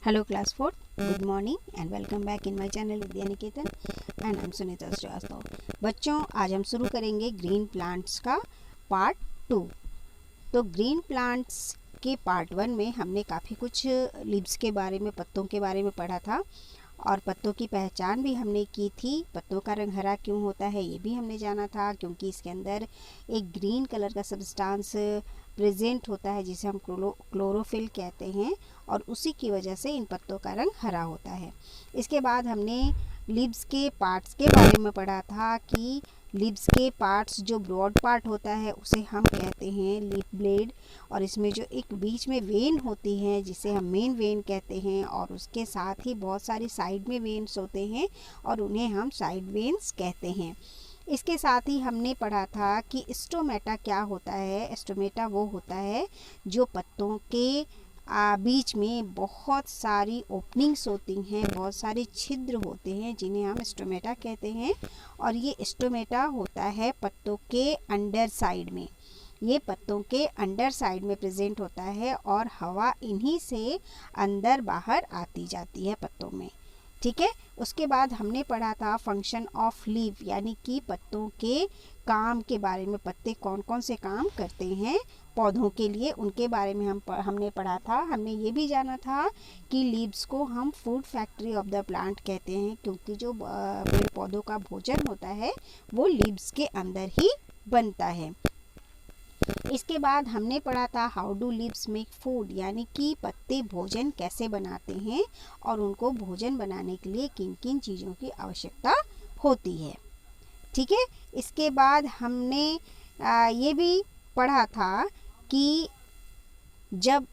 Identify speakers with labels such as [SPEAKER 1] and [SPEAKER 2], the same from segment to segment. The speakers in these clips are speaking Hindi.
[SPEAKER 1] Hello class 4, good morning and welcome back in my channel Vidya Niketan and I'm Sunita Srivastava. बच्चों, आज हम शुरू करेंगे ग्रीन प्लांट्स का पार्ट 2। तो ग्रीन प्लांट्स के पार्ट 1 में हमने काफ़ी कुछ लीव्स के बारे में, पत्तों के बारे में पढ़ा था और पत्तों की पहचान भी हमने की थी। पत्तों का रंग हरा क्यों होता है ये भी हमने जाना था, क्योंकि इसके अंदर एक ग्रीन कलर का सब्सटेंस प्रेजेंट होता है जिसे हम क्लोरोफिल कहते हैं और उसी की वजह से इन पत्तों का रंग हरा होता है। इसके बाद हमने लीव्स के पार्ट्स के बारे में पढ़ा था कि लीव्स के पार्ट्स जो ब्रॉड पार्ट होता है उसे हम कहते हैं लीफ ब्लेड, और इसमें जो एक बीच में वेन होती है जिसे हम मेन वेन कहते हैं, और उसके साथ ही बहुत सारी साइड में वेन्स होते हैं और उन्हें हम साइड वेन्स कहते हैं। इसके साथ ही हमने पढ़ा था कि स्टोमेटा क्या होता है। स्टोमेटा वो होता है जो पत्तों के बीच में बहुत सारी ओपनिंग्स होती हैं, बहुत सारे छिद्र होते हैं जिन्हें हम स्टोमेटा कहते हैं, और ये स्टोमेटा होता है पत्तों के अंडर साइड में। ये पत्तों के अंडर साइड में प्रेजेंट होता है और हवा इन्हीं से अंदर बाहर आती जाती है पत्तों में। ठीक है। उसके बाद हमने पढ़ा था फंक्शन ऑफ लीफ, यानी कि पत्तों के काम के बारे में। पत्ते कौन कौन से काम करते हैं पौधों के लिए, उनके बारे में हमने पढ़ा था। हमने ये भी जाना था कि लीव्स को हम food factory of the plant कहते हैं, क्योंकि जो पेड़ पौधों का भोजन होता है वो लीव्स के अंदर ही बनता है। इसके बाद हमने पढ़ा था how do leaves make food, यानी कि पत्ते भोजन कैसे बनाते हैं और उनको भोजन बनाने के लिए किन किन चीज़ों की आवश्यकता होती है। ठीक है। इसके बाद हमने ये भी पढ़ा था कि जब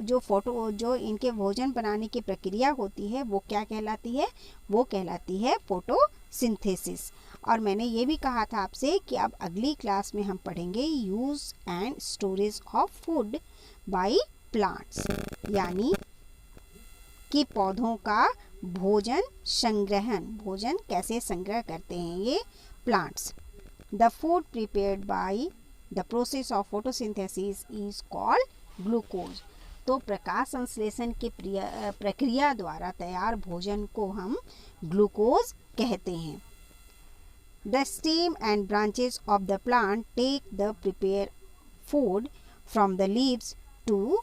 [SPEAKER 1] जो इनके भोजन बनाने की प्रक्रिया होती है वो क्या कहलाती है, वो कहलाती है फोटोसिंथेसिस। और मैंने ये भी कहा था आपसे कि अब अगली क्लास में हम पढ़ेंगे use and storage of food by plants, यानी कि पौधों का भोजन कैसे संग्रह करते हैं ये plants. The food prepared by the process of photosynthesis is called glucose. तो प्रकाश संश्लेषण की प्रक्रिया द्वारा तैयार भोजन को हम ग्लूकोज कहते हैं। The stem and branches of the plant take the prepared food from the leaves to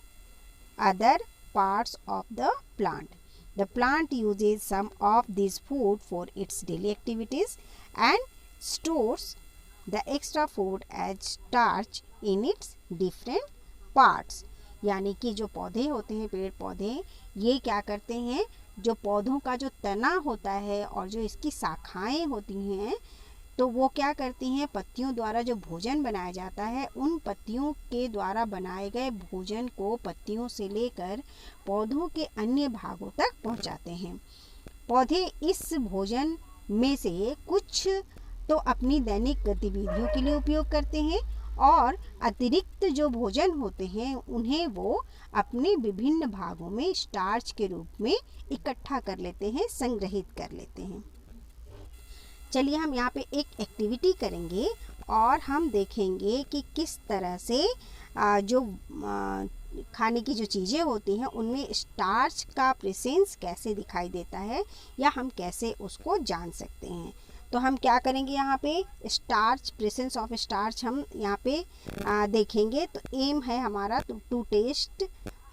[SPEAKER 1] other parts of the plant. The plant uses some of this food for its daily activities and stores the extra food as starch in its different parts. यानी कि जो पौधे होते हैं, पेड़ पौधे, ये क्या करते हैं, जो पौधों का जो तना होता है और जो इसकी शाखाएं होती हैं, तो वो क्या करती हैं, पत्तियों द्वारा जो भोजन बनाया जाता है उन पत्तियों के द्वारा बनाए गए भोजन को पत्तियों से लेकर पौधों के अन्य भागों तक पहुंचाते हैं। पौधे इस भोजन में से कुछ तो अपनी दैनिक गतिविधियों के लिए उपयोग करते हैं और अतिरिक्त जो भोजन होते हैं उन्हें वो अपने विभिन्न भागों में स्टार्च के रूप में इकट्ठा कर लेते हैं, संग्रहित कर लेते हैं। चलिए हम यहाँ पे एक एक्टिविटी करेंगे और हम देखेंगे कि किस तरह से जो खाने की जो चीज़ें होती हैं उनमें स्टार्च का प्रेजेंस कैसे दिखाई देता है या हम कैसे उसको जान सकते हैं। तो हम क्या करेंगे, यहाँ पे स्टार्च, प्रेजेंस ऑफ स्टार्च हम यहाँ पे देखेंगे। तो एम है हमारा to test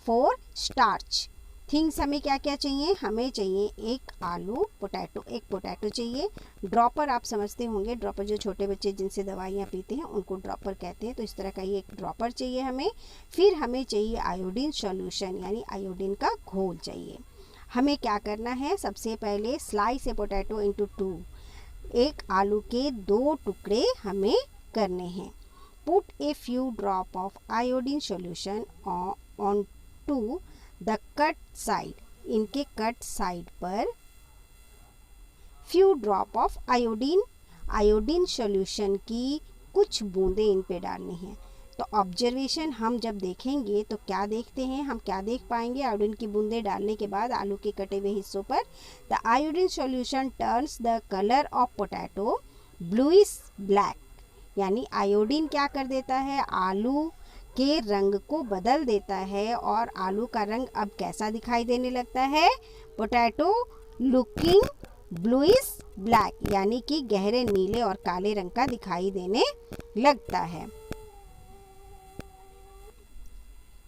[SPEAKER 1] for starch. Things हमें क्या क्या चाहिए, हमें चाहिए एक आलू, एक पोटैटो चाहिए। ड्रॉपर आप समझते होंगे, ड्रॉपर जो छोटे बच्चे जिनसे दवाइयाँ पीते हैं उनको ड्रॉपर कहते हैं, तो इस तरह का ये एक ड्रॉपर चाहिए हमें। फिर हमें चाहिए आयोडीन सॉल्यूशन, यानी आयोडीन का घोल चाहिए। हमें क्या करना है, सबसे पहले स्लाइस ए पोटैटो इनटू 2, एक आलू के 2 टुकड़े हमें करने हैं। Put a few drop of iodine solution on to the cut side, इनके कट साइड पर few drop of iodine solution की कुछ बूंदें इन पे डालनी हैं। तो ऑब्जर्वेशन हम जब देखेंगे तो क्या देखते हैं, हम क्या देख पाएंगे, आयोडीन की बूंदें डालने के बाद आलू के कटे हुए हिस्सों पर the iodine solution turns the colour of potato bluish black, यानी आयोडीन क्या कर देता है, आलू के रंग को बदल देता है और आलू का रंग अब कैसा दिखाई देने लगता है? पोटैटो लुकिंग ब्लूइश ब्लैक, यानी कि गहरे नीले और काले रंग का दिखाई देने लगता है।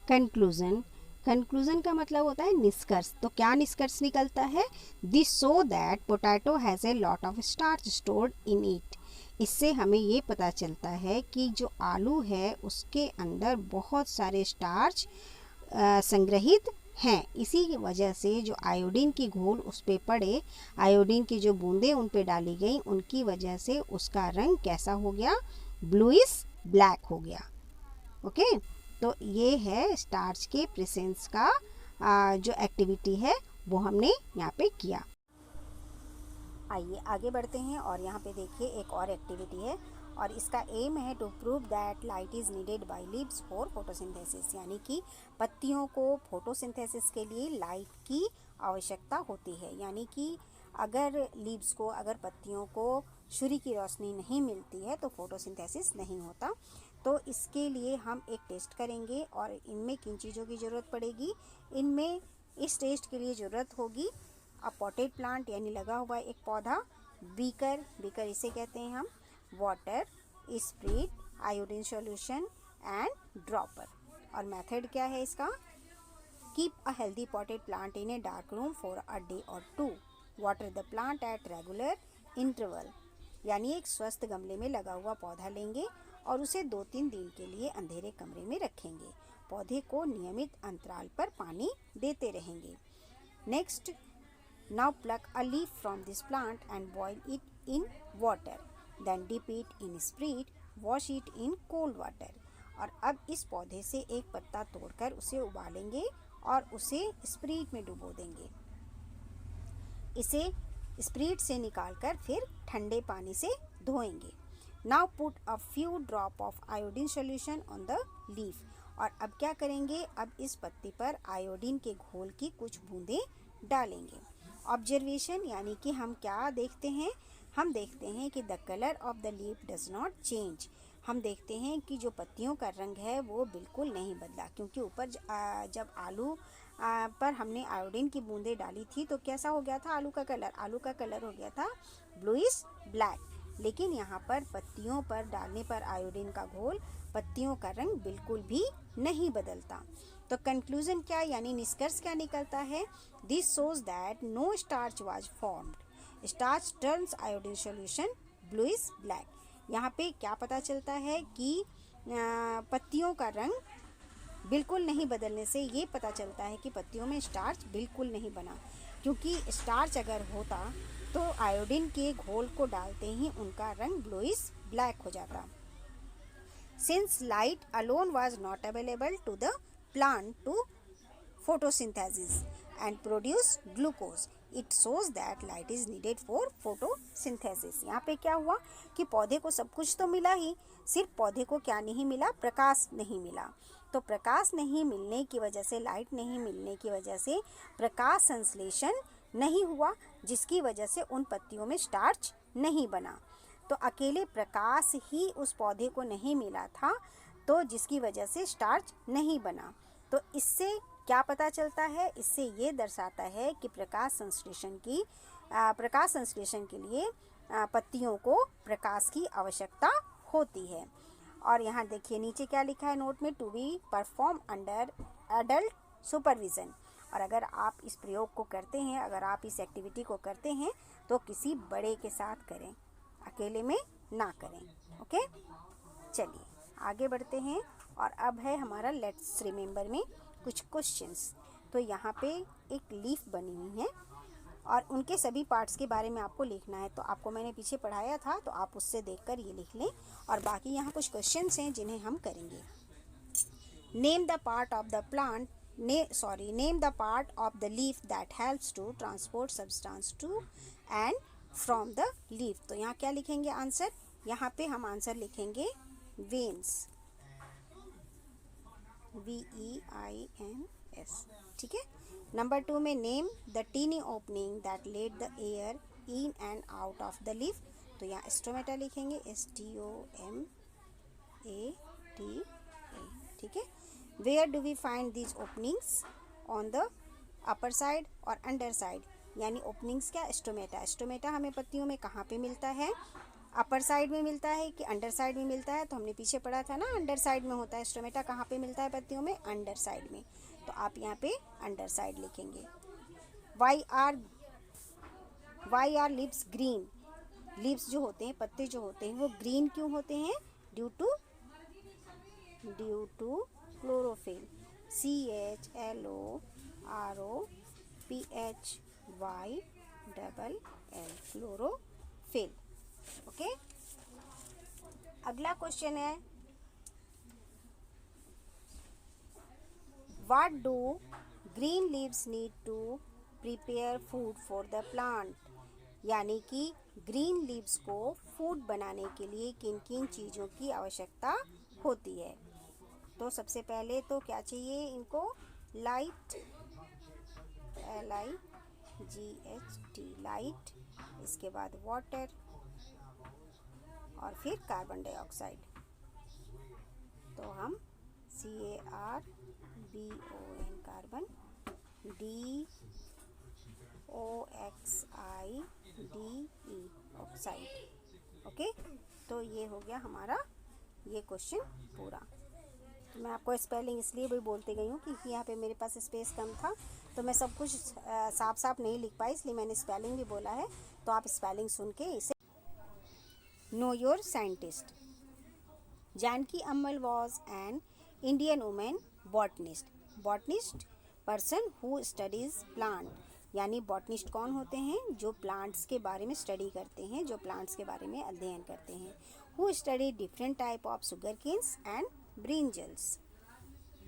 [SPEAKER 1] कंक्लूजन, कंक्लूजन का मतलब होता है निष्कर्ष। तो क्या निष्कर्ष निकलता है? This show that potato has a lot of starch stored in it. इससे हमें ये पता चलता है कि जो आलू है उसके अंदर बहुत सारे स्टार्च संग्रहित हैं। इसी की वजह से जो आयोडीन की घोल उस पे पड़े, आयोडीन की जो बूंदें उन पे डाली गई, उनकी वजह से उसका रंग कैसा हो गया? ब्लूइश ब्लैक हो गया। ओके, तो ये है स्टार्च के प्रेजेंस का जो एक्टिविटी है वो हमने यहाँ पे किया। आइए आगे बढ़ते हैं और यहाँ पे देखिए एक और एक्टिविटी है और इसका एम है to prove that light is needed by leaves for photosynthesis, यानी कि पत्तियों को फोटोसिंथेसिस के लिए लाइट की आवश्यकता होती है। यानी कि अगर लीव्स को, अगर पत्तियों को सूर्य की रोशनी नहीं मिलती है तो फोटोसिंथेसिस नहीं होता। तो इसके लिए हम एक टेस्ट करेंगे और इनमें किन चीज़ों की ज़रूरत पड़ेगी? इनमें इस टेस्ट के लिए ज़रूरत होगी अ पॉटेड प्लांट, यानी लगा हुआ एक पौधा, बीकर, बीकर इसे कहते हैं हम, water, spirit, iodine solution and dropper. और मेथड क्या है इसका? Keep a healthy potted plant in a dark room for a day और 2, water the plant at regular interval, यानी एक स्वस्थ गमले में लगा हुआ पौधा लेंगे और उसे 2-3 दिन के लिए अंधेरे कमरे में रखेंगे। पौधे को नियमित अंतराल पर पानी देते रहेंगे। Next, now pluck a leaf from this plant and boil it in water, then dip it in spirit, wash it in cold water। और अब इस पौधे से एक पत्ता तोड़कर उसे उबालेंगे और उसे स्प्रिट में डुबो देंगे। इसे स्प्रिट से निकालकर फिर ठंडे पानी से धोएंगे। Now put a few drop of iodine solution on the leaf। और अब क्या करेंगे? अब इस पत्ती पर आयोडीन के घोल की कुछ बूंदें डालेंगे। ऑब्जर्वेशन, यानी कि हम क्या देखते हैं? हम देखते हैं कि the colour of the leaf does not change. हम देखते हैं कि जो पत्तियों का रंग है वो बिल्कुल नहीं बदला, क्योंकि ऊपर जब आलू पर हमने आयोडीन की बूंदें डाली थी तो कैसा हो गया था आलू का कलर? आलू का कलर हो गया था ब्लूइश ब्लैक। लेकिन यहाँ पर पत्तियों पर डालने पर आयोडीन का घोल, पत्तियों का रंग बिल्कुल भी नहीं बदलता। तो कंक्लूजन क्या, यानी निष्कर्ष क्या निकलता है? This shows that no starch was formed, starch turns iodine solution bluish black. यहाँ पे क्या पता चलता है कि पत्तियों का रंग बिल्कुल नहीं बदलने से ये पता चलता है कि पत्तियों में स्टार्च बिल्कुल नहीं बना, क्योंकि स्टार्च अगर होता तो आयोडीन के घोल को डालते ही उनका रंग ब्लूइश ब्लैक हो जाता। Since light alone was not available to the plant to photosynthesis and produce glucose, it shows that light is needed for photosynthesis। यहाँ पे क्या हुआ कि पौधे को सब कुछ तो मिला ही, सिर्फ पौधे को क्या नहीं मिला? प्रकाश नहीं मिला। तो प्रकाश नहीं मिलने की वजह से, लाइट नहीं मिलने की वजह से प्रकाश संश्लेषण नहीं हुआ, जिसकी वजह से उन पत्तियों में स्टार्च नहीं बना। तो अकेले प्रकाश ही उस पौधे को नहीं मिला था, तो जिसकी वजह से स्टार्च नहीं बना। तो इससे क्या पता चलता है? इससे ये दर्शाता है कि प्रकाश संश्लेषण के लिए पत्तियों को प्रकाश की आवश्यकता होती है। और यहाँ देखिए नीचे क्या लिखा है नोट में, to be perform under adult supervision. और अगर आप इस प्रयोग को करते हैं, अगर आप इस एक्टिविटी को करते हैं तो किसी बड़े के साथ करें, अकेले में ना करें। ओके, चलिए आगे बढ़ते हैं। और अब है हमारा लेट्स रिमेंबर में कुछ क्वेश्चंस। तो यहाँ पे एक लीफ बनी हुई है और उनके सभी पार्ट्स के बारे में आपको लिखना है। तो आपको मैंने पीछे पढ़ाया था, तो आप उससे देखकर ये लिख लें। और बाकी यहाँ कुछ क्वेश्चंस हैं जिन्हें हम करेंगे। Name the part of the plant, name the part of the leaf that helps to transport substance to and from the leaf. तो यहाँ क्या लिखेंगे आंसर? यहाँ पे हम आंसर लिखेंगे वेन्स, VEINS। ठीक है। नंबर 2 में name the tiny opening that let the air in and out of the leaf. तो यहाँ स्टोमेटा लिखेंगे, STOMATA। ठीक है। Where do we find these openings? On the upper side और अंडर साइड, यानी ओपनिंग्स क्या? स्टोमेटा। स्टोमेटा हमें पत्तियों में कहाँ पे मिलता है? अपर साइड में मिलता है कि अंडर साइड में मिलता है? तो हमने पीछे पढ़ा था ना, अंडर साइड में होता है। स्टोमेटा कहाँ पे मिलता है पत्तियों में? अंडर साइड में। तो आप यहाँ पे अंडर साइड लिखेंगे। Why are leaves green? Leaves जो होते हैं, पत्ते जो होते हैं, वो ग्रीन क्यों होते हैं? Due to chlorophyll. CHLOROPHYLL, chlorophyll. Okay. अगला क्वेश्चन है, what do green leaves need to prepare food for the plant? यानी कि ग्रीन लीव्स को फूड बनाने के लिए किन किन चीज़ों की आवश्यकता होती है? तो सबसे पहले तो क्या चाहिए इनको? Light, LIGHT, light. इसके बाद वाटर और फिर कार्बन डाइऑक्साइड। तो हम CARBON, carbon, DOXIDE, oxide. Okay, तो ये हो गया हमारा ये क्वेश्चन पूरा। तो मैं आपको स्पेलिंग इसलिए भी बोलती गई हूँ क्योंकि यहाँ पे मेरे पास स्पेस कम था, तो मैं सब कुछ साफ साफ नहीं लिख पाई, इसलिए मैंने स्पेलिंग भी बोला है। तो आप स्पेलिंग सुन के इसे know your scientist. Janaki Ammal was an Indian women botanist. Botanist person who studies plant, यानी बॉटनिस्ट कौन होते हैं? जो प्लांट्स के बारे में स्टडी करते हैं, जो प्लांट्स के बारे में अध्ययन करते हैं। Who study different type of sugar canes and brinjals.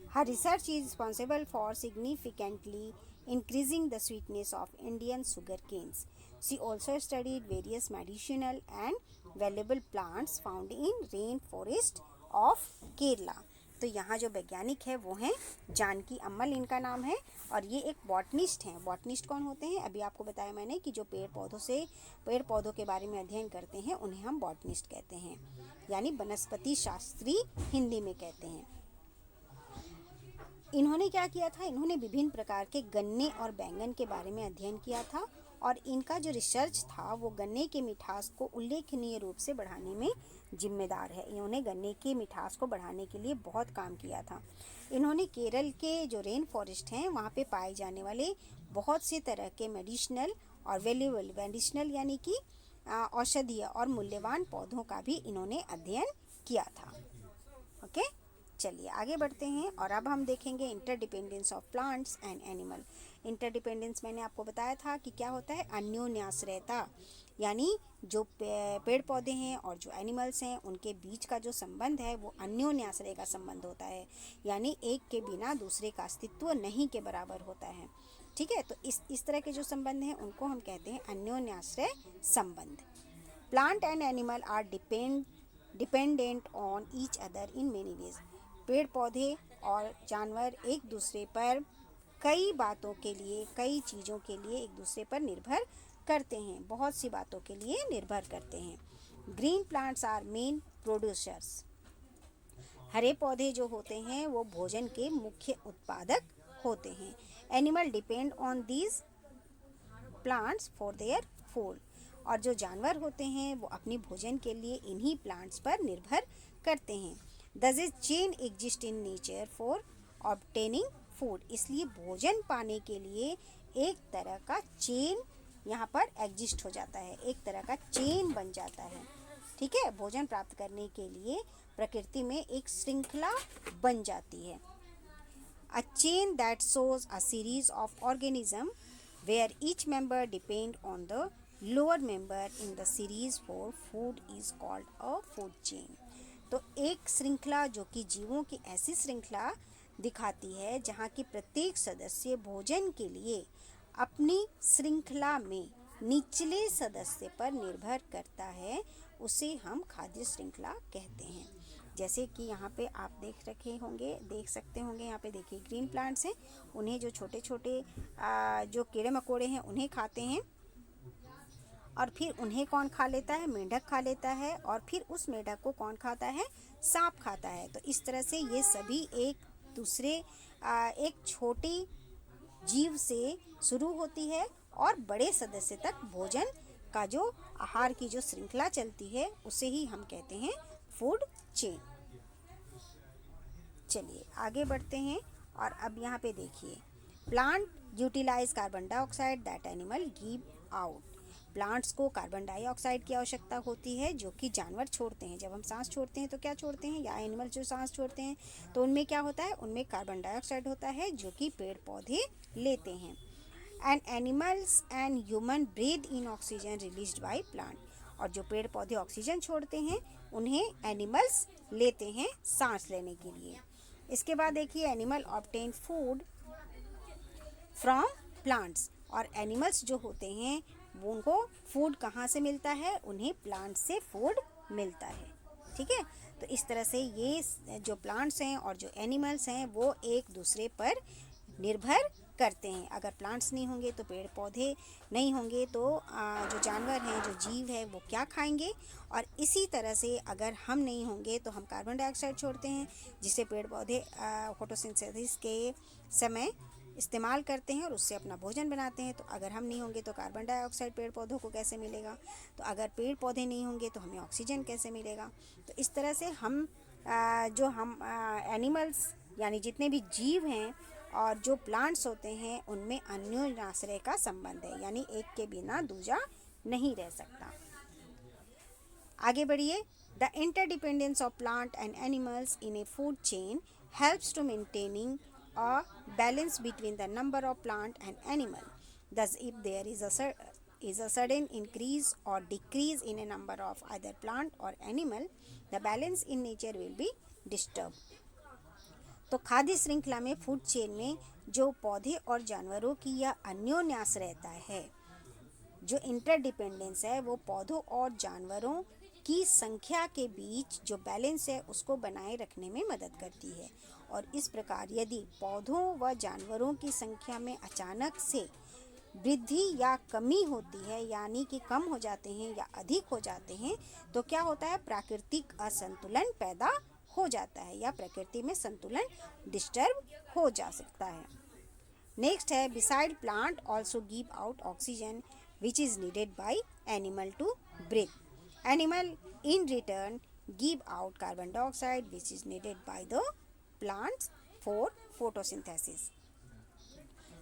[SPEAKER 1] Her research is responsible for significantly increasing the sweetness of Indian sugar canes. She also studied various medicinal and valuable plants found in rainforest of Kerala. तो यहाँ जो वैज्ञानिक है वो हैं जानकी अम्मल, इनका नाम है, और ये एक बॉटनिस्ट हैं। बॉटनिस्ट कौन होते हैं? अभी आपको बताया मैंने कि जो पेड़ पौधों के बारे में अध्ययन करते हैं उन्हें हम बॉटनिस्ट कहते हैं, यानी वनस्पति शास्त्री हिंदी में कहते हैं। इन्होंने क्या किया था? इन्होंने विभिन्न प्रकार के गन्ने और बैंगन के बारे में अध्ययन किया था, और इनका जो रिसर्च था वो गन्ने के मिठास को उल्लेखनीय रूप से बढ़ाने में जिम्मेदार है। इन्होंने गन्ने के मिठास को बढ़ाने के लिए बहुत काम किया था। इन्होंने केरल के जो रेन फॉरेस्ट हैं वहाँ पे पाए जाने वाले बहुत से तरह के मेडिसिनल और वैल्यूएबल, मेडिसिनल यानी कि औषधीय और मूल्यवान पौधों का भी इन्होंने अध्ययन किया था। ओके, चलिए आगे बढ़ते हैं, और अब हम देखेंगे interdependence of plants and animal. Interdependence मैंने आपको बताया था कि क्या होता है? अन्योन्याश्रयता, यानी जो पेड़ पौधे हैं और जो एनिमल्स हैं उनके बीच का जो संबंध है वो अन्योन्याश्रय का संबंध होता है, यानी एक के बिना दूसरे का अस्तित्व नहीं के बराबर होता है। ठीक है, तो इस तरह के जो संबंध हैं उनको हम कहते हैं अन्योन्याश्रय संबंध। Plant and animal are dependent on each other in many ways. पेड़ पौधे और जानवर एक दूसरे पर कई बातों के लिए, कई चीज़ों के लिए एक दूसरे पर निर्भर करते हैं, बहुत सी बातों के लिए निर्भर करते हैं। Green plants are main producers. हरे पौधे जो होते हैं वो भोजन के मुख्य उत्पादक होते हैं। Animal depend on these plants for their food. और जो जानवर होते हैं वो अपनी भोजन के लिए इन्हीं प्लांट्स पर निर्भर करते हैं। Thus a chain exists in nature for obtaining food. इसलिए भोजन पाने के लिए एक तरह का चेन यहाँ पर एग्जिस्ट हो जाता है, एक तरह का चेन बन जाता है। ठीक है, भोजन प्राप्त करने के लिए प्रकृति में एक श्रृंखला बन जाती है। A chain that shows a series of organisms where each member depend on the lower member in the series for food is called a food chain. तो एक श्रृंखला जो कि जीवों की ऐसी श्रृंखला दिखाती है जहाँ की प्रत्येक सदस्य भोजन के लिए अपनी श्रृंखला में निचले सदस्य पर निर्भर करता है, उसे हम खाद्य श्रृंखला कहते हैं। जैसे कि यहाँ पे आप देख सकते होंगे, यहाँ पे देखिए ग्रीन प्लांट्स हैं, उन्हें जो छोटे छोटे जो कीड़े मकोड़े हैं उन्हें खाते हैं। और फिर उन्हें कौन खा लेता है? मेंढक खा लेता है, और फिर उस मेंढक को कौन खाता है? सांप खाता है। तो इस तरह से ये सभी एक दूसरे एक छोटी जीव से शुरू होती है और बड़े सदस्य तक भोजन का जो आहार की जो श्रृंखला चलती है उसे ही हम कहते हैं फूड चेन। चलिए आगे बढ़ते हैं, और अब यहाँ पे देखिए, plant utilize carbon dioxide that animal give out. Plants को कार्बन डाइऑक्साइड की आवश्यकता होती है जो कि जानवर छोड़ते हैं। जब हम सांस छोड़ते हैं तो क्या छोड़ते हैं, या एनिमल जो सांस छोड़ते हैं तो उनमें क्या होता है? उनमें कार्बन डाइऑक्साइड होता है जो कि पेड़ पौधे लेते हैं। And animals and human breathe in oxygen released by plant. और जो पेड़ पौधे ऑक्सीजन छोड़ते हैं उन्हें एनिमल्स लेते हैं सांस लेने के लिए। इसके बाद देखिए, animal obtain food from plants. और एनिमल्स जो होते हैं वो उनको फूड कहाँ से मिलता है? उन्हें प्लांट से फूड मिलता है। ठीक है, तो इस तरह से ये जो प्लांट्स हैं और जो एनिमल्स हैं वो एक दूसरे पर निर्भर करते हैं। अगर प्लांट्स नहीं होंगे तो पेड़ पौधे नहीं होंगे, तो जो जानवर हैं, जो जीव है वो क्या खाएंगे? और इसी तरह से अगर हम नहीं होंगे तो हम कार्बन डाइऑक्साइड छोड़ते हैं जिसे पेड़ पौधे फोटोसिंथेसिस के समय इस्तेमाल करते हैं और उससे अपना भोजन बनाते हैं। तो अगर हम नहीं होंगे तो कार्बन डाइऑक्साइड पेड़ पौधों को कैसे मिलेगा? तो अगर पेड़ पौधे नहीं होंगे तो हमें ऑक्सीजन कैसे मिलेगा? तो इस तरह से हम एनिमल्स यानी जितने भी जीव हैं और जो प्लांट्स होते हैं उनमें अन्योन्याश्रय का संबंध है, यानी एक के बिना दूजा नहीं रह सकता। आगे बढ़िए। The interdependence of plant and animals in a food chain helps to maintaining a balance between the number of plant and animal. Thus, if there is a sudden increase or decrease in a number of either plant or animal, the balance in nature will be disturbed. तो खाद्य श्रृंखला में, फूड चेन में जो पौधे और जानवरों की यह अन्योन्यास रहता है, जो इंटरडिपेंडेंस है, वो पौधों और जानवरों की संख्या के बीच जो बैलेंस है उसको बनाए रखने में मदद करती है। और इस प्रकार यदि पौधों व जानवरों की संख्या में अचानक से वृद्धि या कमी होती है, यानी कि कम हो जाते हैं या अधिक हो जाते हैं, तो क्या होता है? प्राकृतिक असंतुलन पैदा हो जाता है या प्रकृति में संतुलन डिस्टर्ब हो जा सकता है। नेक्स्ट है, beside plant also give out oxygen which is needed by animal to breathe. Animal in return give out carbon dioxide which is needed by the plants for photosynthesis.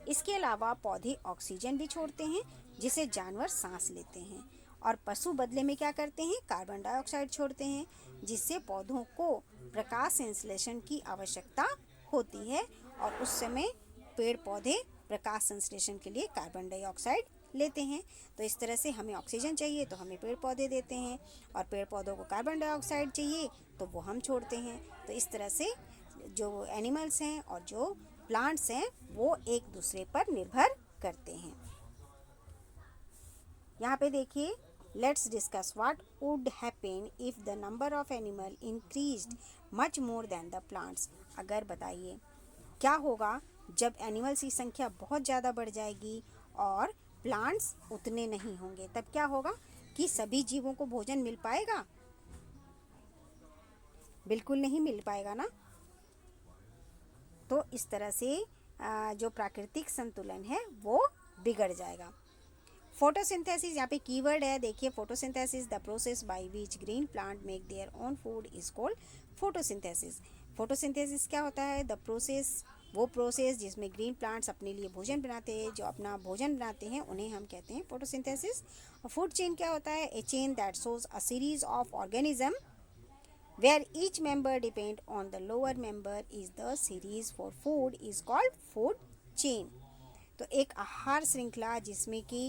[SPEAKER 1] इसके अलावा पौधे ऑक्सीजन भी छोड़ते हैं जिसे जानवर सांस लेते हैं, और पशु बदले में क्या करते हैं? कार्बन डाइऑक्साइड छोड़ते हैं, जिससे पौधों को प्रकाश संश्लेषण की आवश्यकता होती है, और उस समय पेड़ पौधे प्रकाश संश्लेषण के लिए कार्बन डाइऑक्साइड लेते हैं। तो इस तरह से हमें ऑक्सीजन चाहिए तो हमें पेड़ पौधे देते हैं, और पेड़ पौधों को कार्बन डाइऑक्साइड चाहिए तो वो हम छोड़ते हैं। तो इस तरह से जो एनिमल्स हैं और जो प्लांट्स हैं वो एक दूसरे पर निर्भर करते हैं। यहाँ पे देखिए, let's discuss what would happen if the number of animal increased much more than the plants. अगर बताइए क्या होगा जब एनिमल्स की संख्या बहुत ज़्यादा बढ़ जाएगी और प्लांट्स उतने नहीं होंगे? तब क्या होगा कि सभी जीवों को भोजन मिल पाएगा? बिल्कुल नहीं मिल पाएगा ना। तो इस तरह से जो प्राकृतिक संतुलन है वो बिगड़ जाएगा। फोटोसिंथेसिस, यहाँ पे कीवर्ड है, देखिए, photosynthesis the process by which green plant make their own food is called photosynthesis. Photosynthesis क्या होता है? द प्रोसेस, वो प्रोसेस जिसमें ग्रीन प्लांट्स अपने लिए भोजन बनाते हैं, जो अपना भोजन बनाते हैं, उन्हें हम कहते हैं फोटोसिंथेसिस। और फूड चेन क्या होता है? A chain that shows a series of organism where each member depend on the lower member is the series for food is called food chain। तो एक आहार श्रृंखला जिसमें कि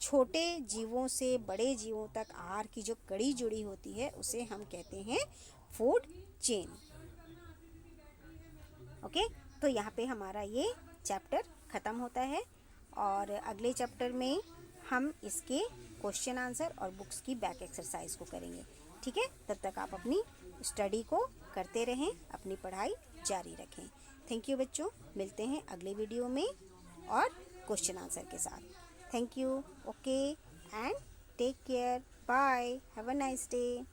[SPEAKER 1] छोटे जीवों से बड़े जीवों तक आहार की जो कड़ी जुड़ी होती है उसे हम कहते हैं फूड चेन। ओके, तो यहाँ पे हमारा ये चैप्टर ख़त्म होता है, और अगले चैप्टर में हम इसके क्वेश्चन आंसर और बुक्स की बैक एक्सरसाइज को करेंगे। ठीक है, तब तक आप अपनी स्टडी को करते रहें, अपनी पढ़ाई जारी रखें। थैंक यू बच्चों, मिलते हैं अगले वीडियो में और क्वेश्चन आंसर के साथ। Thank you, okay and Take care. Bye. Have a nice day.